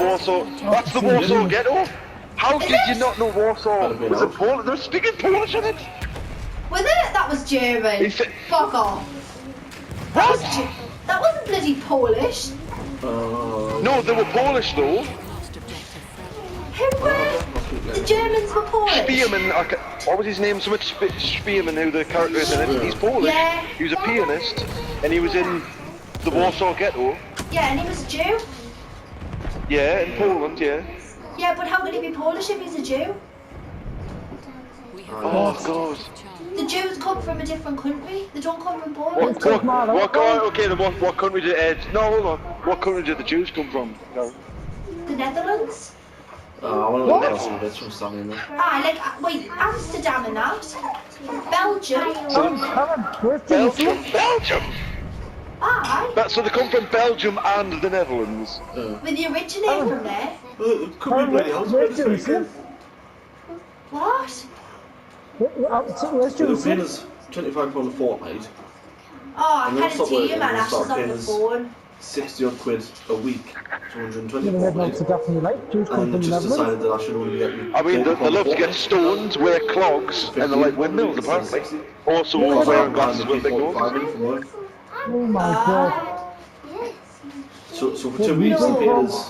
Warsaw. That's the Warsaw ghetto. How did you not know Warsaw? Was it Polish? They were speaking Polish in it. Was it? That was German. Fuck off. What? That wasn't bloody Polish. No, they were Polish though. Who were? The Germans were Polish. Spearman, what was his name? Something Spearman, who the character is in it. He's Polish. Yeah. He was a pianist, and he was in the Warsaw ghetto. Yeah, and he was a Jew. Yeah, in Poland, yeah. Yeah, but how could he be Polish if he's a Jew? Oh God. The Jews come from a different country. They don't come from Poland. Okay, then what country did no, hold on. What country did the Jews come from? No. The Netherlands. I want to look at bits from Stanley now. Wait, Amsterdam and that. Belgium. Belgium. Aye. So they come from Belgium and the Netherlands. When they originate from there. Could be really else. What? They're paying us £25 a fortnight. Oh, I can't tell you, man. Ashes on the phone. 60 odd quid a week, 220 And they just decided that I should only get me. I mean, they love to get stoned, wear clogs, and they like windmills apparently. Also wearing glasses with big noses. Oh my god. So for 2 weeks they paid us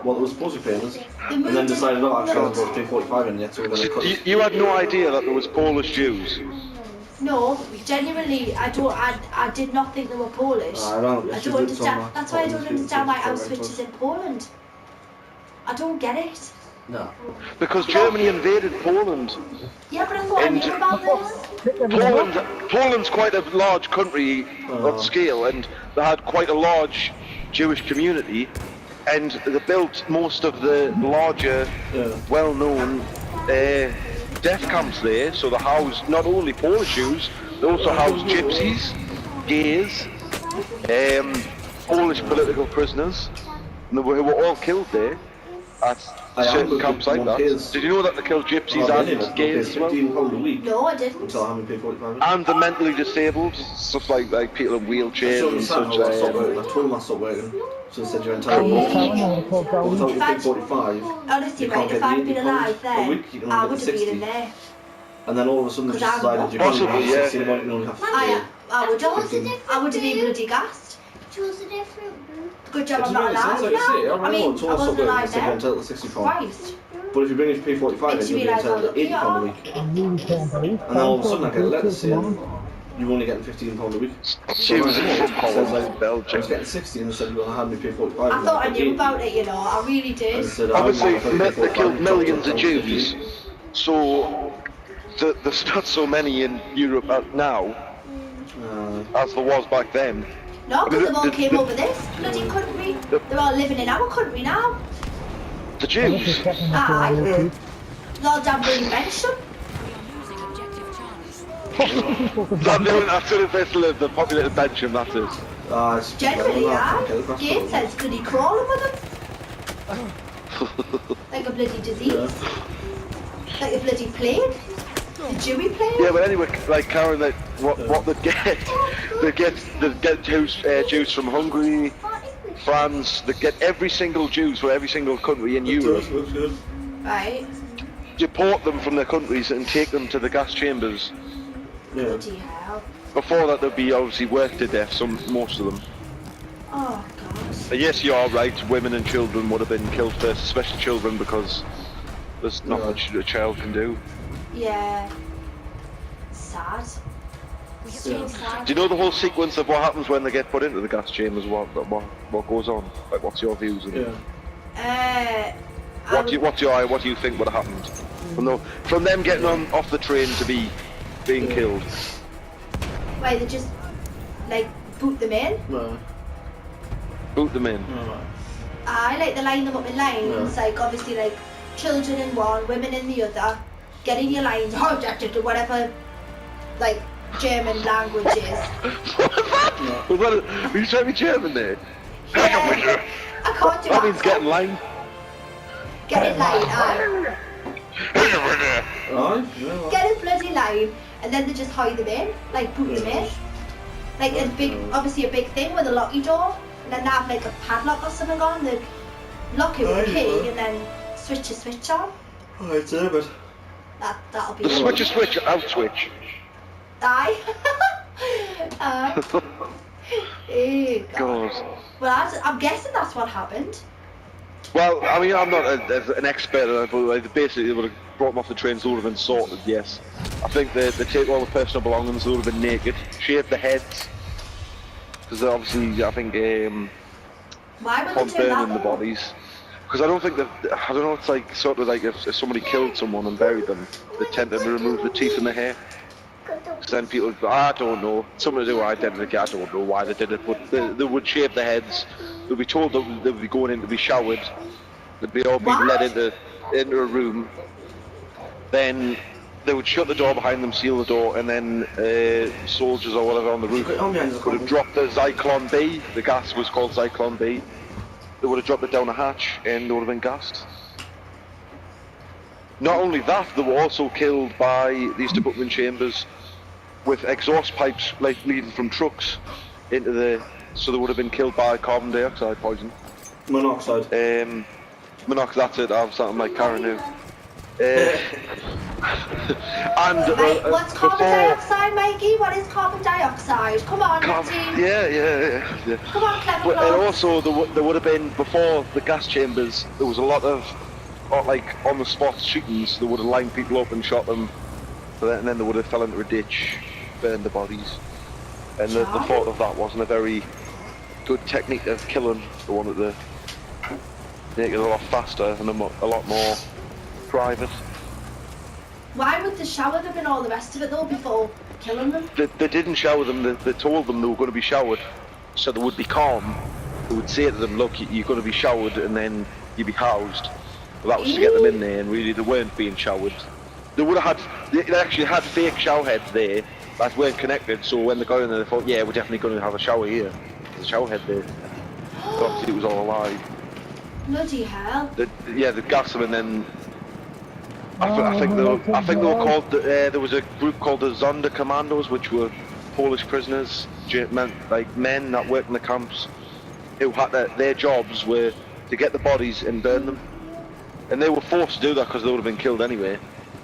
what they were supposed to pay us, and then decided, oh, actually I'm supposed to pay 45 in yet, so we're going to cut it. You had no idea that there was Polish Jews? No, genuinely, I did not think they were Polish. I don't understand. That's why I don't understand why Auschwitz is in Poland. I don't get it. No. Because Germany invaded Poland. Yeah, but I thought I knew about this. Poland's quite a large country on scale, and they had quite a large Jewish community, and they built most of the larger, well-known death camps there. So they housed not only Polish Jews, they also housed gypsies, gays, Polish political prisoners, and who were all killed there at certain camps like that. Did you know that they killed gypsies and gays as well? £15 a week. No, I didn't. Until having to pay 45. And the mentally disabled, stuff like people in wheelchairs and such. I told them I stopped working. So they said you're entitled to until you pay 45. Honestly, right, if I'd been alive then, I would have been in there. And then all of a sudden they just decided you can't have 60 and you only have 50. I would have been bloody gassed. Good job I'm not alive now. I mean, I wasn't alive then. Christ. But if you bring it to pay 45 then you'll be entitled to £80 a week. And then all of a sudden I get a letter saying you're only getting £15 a week. She was from Holland, Belgium. I was getting 60 and they said you'll have me pay 45. I thought I knew about it, you know, I really did. Obviously, they killed millions of Jews, so there's not so many in Europe now as there was back then. No, because they all came over this bloody country. They're all living in our country now. The Jews? Aye. They're all damn reinvention. That's the populated Belgium, that is. Generally, aye. Gates says bloody crawling with them. Like a bloody disease. Like a bloody plague. The Jewy plague. Yeah, but anyway, like Karen, like, what they get Jews from Hungary, France. They get every single Jews from every single country in Europe. Right. Deport them from their countries and take them to the gas chambers. Bloody hell. Before that, they'd be obviously worked to death. Most of them. Oh God. But yes, you are right. Women and children would have been killed first, especially children, because there's not much a child can do. Yeah. Sad. Do you know the whole sequence of what happens when they get put into the gas chambers? What goes on? Like, what's your views? What do you think would have happened from them getting off the train to being killed? Why they just like boot them in? No. Boot them in. I like they line them up in lines, like obviously like children in one, women in the other. Get in your lines, whatever, like German language is. Were you trying to be German there? Yeah. I can't do that. Means get in line. Get in line, aye. Get in bloody line, and then they just hide them in, like boot them in. Like a big, obviously a big thing with a locky door, and then they have like a padlock or something on. They lock it with a key and then switch the switch on. Alright, there, but... That'll be The switch, out switch. Aye. God. Well, I'm guessing that's what happened. Well, I mean, I'm not an expert, but basically they would have brought them off the trains, they would have been sorted, yes. I think they take all the personal belongings, they would have been naked, shaved the heads, because obviously, I think, Why would they do burning the that? bodies. Because I don't think that, I don't know, it's like, sort of like if somebody killed someone and buried them, they tend to remove the teeth and the hair. Because then people would go, I don't know, something to do with identity, I don't know why they did it, but they would shave their heads, they'd be told that they would be going in to be showered, they'd be all being led into a room, then they would shut the door behind them, seal the door, and then soldiers or whatever on the roof would have dropped the Zyklon B, the gas was called Zyklon B, they would have dropped it down a hatch and they would have been gassed. Not only that, they were also killed by these Tobutman chambers with exhaust pipes like leading from trucks into the... So they would have been killed by carbon dioxide poison. Monoxide. Monoxide, that's it, I'm starting like Karen now. And what's carbon dioxide, Mikey? What is carbon dioxide? Come on, team. Yeah. Come on, clever But clothes. and also, there would have been, before the gas chambers, there was a lot of, like, on-the-spot shootings. They would have lined people up and shot them, and then they would have fell into a ditch, burned the bodies. And the thought of that wasn't a very good technique of killing. They wanted to make it a lot faster and a lot more private. Why would they shower them and all the rest of it though before killing them? They didn't shower them, they told them they were going to be showered, so they would be calm. They would say to them, look, you're going to be showered and then you'd be housed. Well, that was to get them in there, and really they weren't being showered. They would have had, they actually had fake shower heads there that weren't connected, so when they got in there they thought, yeah, we're definitely going to have a shower here. There's a shower head there. But obviously it was all a lie. Bloody hell. They gassed them and then... I think they were called, there was a group called the Zonda Commandos, which were Polish prisoners, men that worked in the camps, who had their jobs were to get the bodies and burn them. And they were forced to do that because they would have been killed anyway.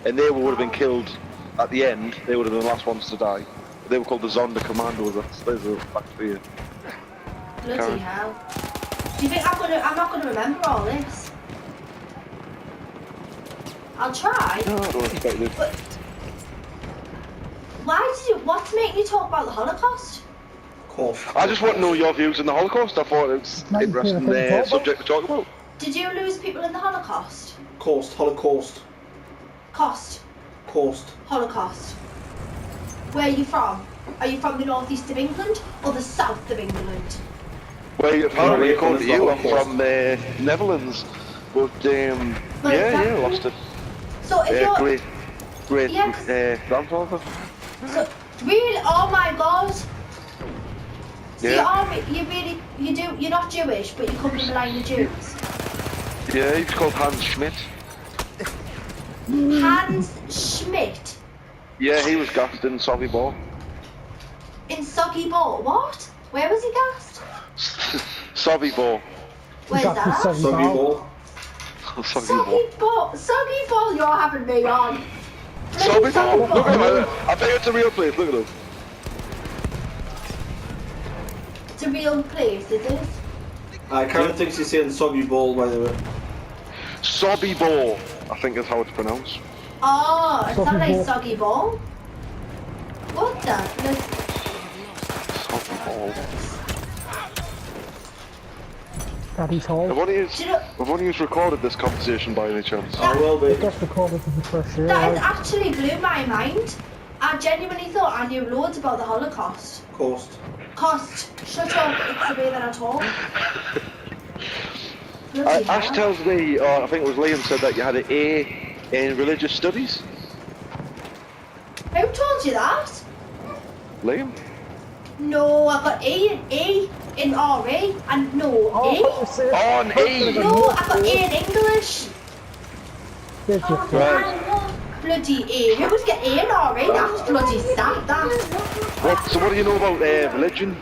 And they would have been killed at the end, they would have been the last ones to die. They were called the Zonda Commandos, those are back for you. Bloody hell. Do you think I'm not gonna remember all this? I'll try. No, I don't expect it. But what's making you talk about the Holocaust? Cool. I just want to know your views on the Holocaust. I thought it was an interesting subject to talk about. Did you lose people in the Holocaust? Holocaust. Holocaust. Where are you from? Are you from the northeast of England or the south of England? Well, apparently, according to you, I'm from Netherlands. But, yeah, lost it. So if you're... Great Yes. grandfather. So, really? Oh my god. So Yeah. you're not Jewish, but you come from the line of Jews. Yeah, he's called Hans Schmidt. Hans Schmidt. Yeah, he was gassed in Sobibor. In Sobibor. What? Where was he gassed? Sobibor. Where's that? Sobibor. Sobibor, you're having me on. Sobibor! Look at him, I think it's a real place, look at him. It's a real place, is it? Karen thinks he's saying soggy ball, by the way. Sobibor, I think is how it's pronounced. Oh, it's not like soggy ball. What the? Sobibor. Daddy's hole. I've only just recorded this conversation by any chance. I will be. It gets recorded to the first year. That has actually blew my mind. I genuinely thought I knew loads about the Holocaust. Coast. Shut up, it's the way that I talk. Bloody Ash hell. tells me, I think it was Liam said that you had an A in religious studies. Who told you that? Liam? No, I got A in RE and no Oh, an A! No, I got A in English. Did you? Right. Bloody A. Who would get A in RE? That's bloody sad, that. So what do you know about religion?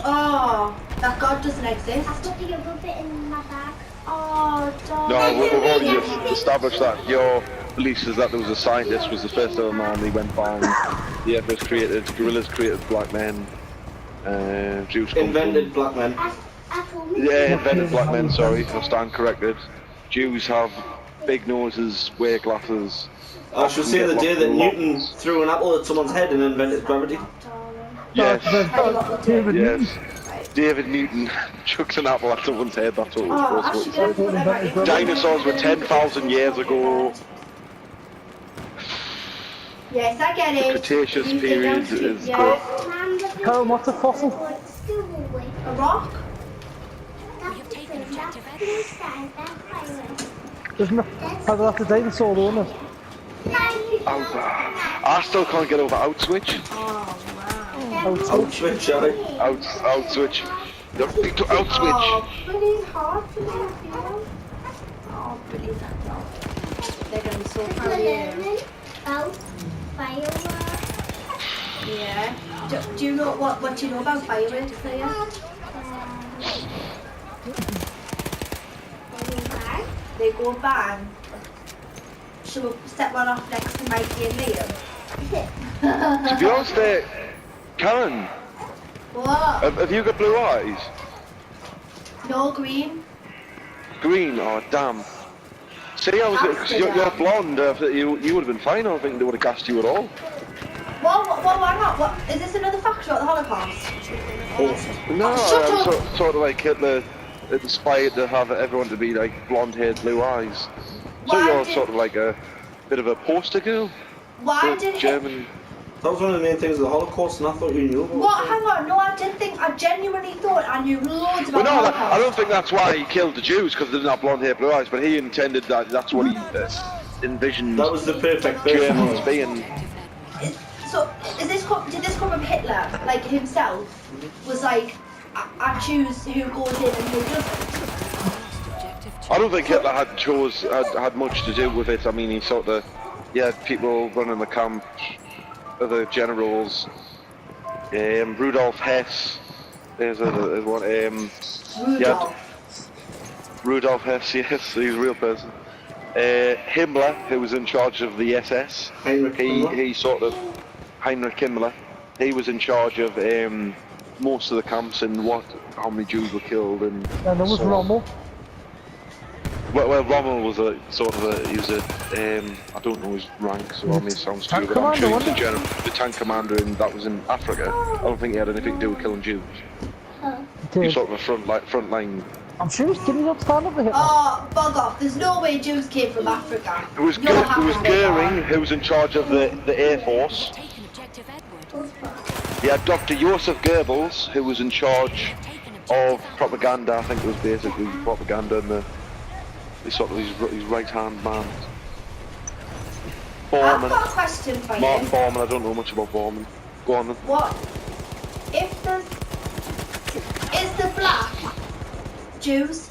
Oh, that God doesn't exist. I've got the rub it in my bag. Oh, darling. No, we've already established that your belief is that there was a scientist was the first ever man. He went bang. The Everest created, gorillas created black men. Jews come Invented black men. Yeah, invented black men, sorry, I stand corrected. Jews have big noses, wear glasses. I should say the day that Newton threw an apple at someone's head and invented gravity. Yes, David Newton. yes. David Newton chucked an apple at someone's head, that's what Oh, it was. actually, gonna put that back in. Dinosaurs were 10,000 years ago. Yes, I get it. Cretaceous You period get down to- is yeah. good. Carl, what's a fossil? A rock? Isn't it? That's a dinosaur, though, isn't it? I still can't get over out switch. Oh, wow. Out switch, aye. Out switch. You need to out switch. Oh, but he's hot to feel. Oh, but he's not. They're gonna be so proud of you. Yeah. Do you know what do you know about fireworks, Claire? They go bang. Should we set one off next to Mikey and Liam? To be honest, Karen, What? have you got blue eyes? No green? Green? Oh, damn. See, I was cause you're blonde. You would have been fine. I don't think they would have gassed you at all. Why not? What? Is this another fact about the Holocaust? No, Shut I'm up. sort of like Hitler inspired to have everyone to be like blonde-haired, blue eyes. So Why you're did- sort of like a bit of a poster girl. Why The did German. That was one of the main things of the Holocaust, and I thought you knew about What? it. Hang on. No, I didn't think. I genuinely thought I knew loads Well, about no, the I Holocaust. don't think that's why he killed the Jews, because they didn't have blonde hair, blue eyes. But he intended that. That's what he envisioned That was the perfect Germans person. being. So, did this come from Hitler? Like himself was like, I choose who goes in and who doesn't. I don't think Hitler had much to do with it. I mean, he had people running the camp, the generals, Rudolf Hess. There's one. Rudolph. Rudolf Hess, yes, he's a real person. Himmler, who was in charge of the SS. Heinrich Himmler. He sort of Heinrich Himmler. He was in charge of most of the camps and how many Jews were killed and. And there was so on. Rommel. Well, Rommel was I don't know his rank, so I mean, it sounds Tank stupid. I'm sure he was commander, the tank commander, and that was in Africa. I don't think he had anything to do with killing Jews. He was sort of a front line. I'm sure he's kidding up stand over here. Oh, bug off. There's no way Jews came from Africa. It was, You're it was happy Goering, with who was in charge of the Air Force. You had Dr. Joseph Goebbels, who was in charge of propaganda. I think it was basically propaganda and sort of his right-hand man. that. I've Bormann. got a question for Martin you. Bormann, I don't know much about Bormann. Go on then. What? If is the black Jews?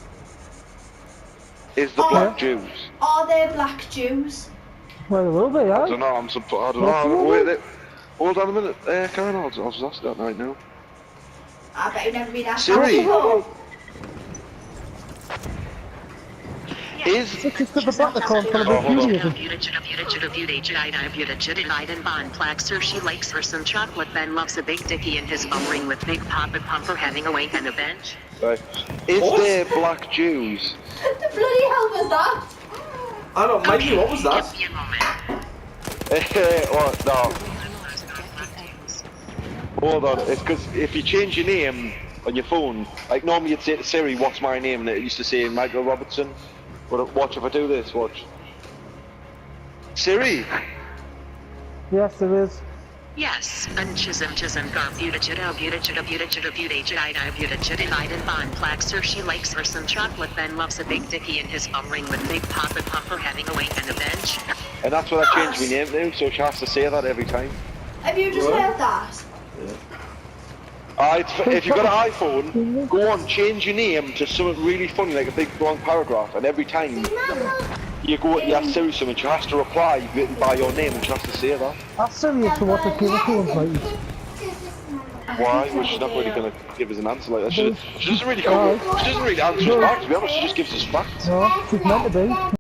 Is the Oh. black Jews? Are there black Jews? Well, it will be, I yeah. don't know, I don't know. Wait, hold on a minute, Karen, I'll just ask that right now. I bet you've never been asked Siri. that before. Is Look, it's got the back that can't put a Oh, hold on. bit of She likes her some chocolate. Ben loves a big dickie in his bum ring with Big Papa Pumper having a wank on a bench. right. Is What? there black Jews? The bloody hell was that? I don't, Mikey, what was that? Give me a moment. What? No. Hold on. It's because if you change your name on your phone, like normally you'd say to Siri, "What's my name?" and it used to say Michael Robertson. But watch if I do this. Watch. Siri. Yes, there is. Yes, and chism gar buta bon plaxer. She likes her some chocolate. Ben loves a big dickie in his bum ring with Big Papa Pumper having a wank on a bench. And that's what I changed my name to, so she has to say that every time. Have you just What? heard that? If you've got an iPhone, go on, change your name to something really funny, like a big long paragraph, and every time you ask Siri something, she has to reply written by your name, and she has to say that. That's serious for what the people phones like. why was she not really going to give us an answer like that? She doesn't really come. She doesn't really answer us back. To be honest, she just gives us facts. No, she's meant to be.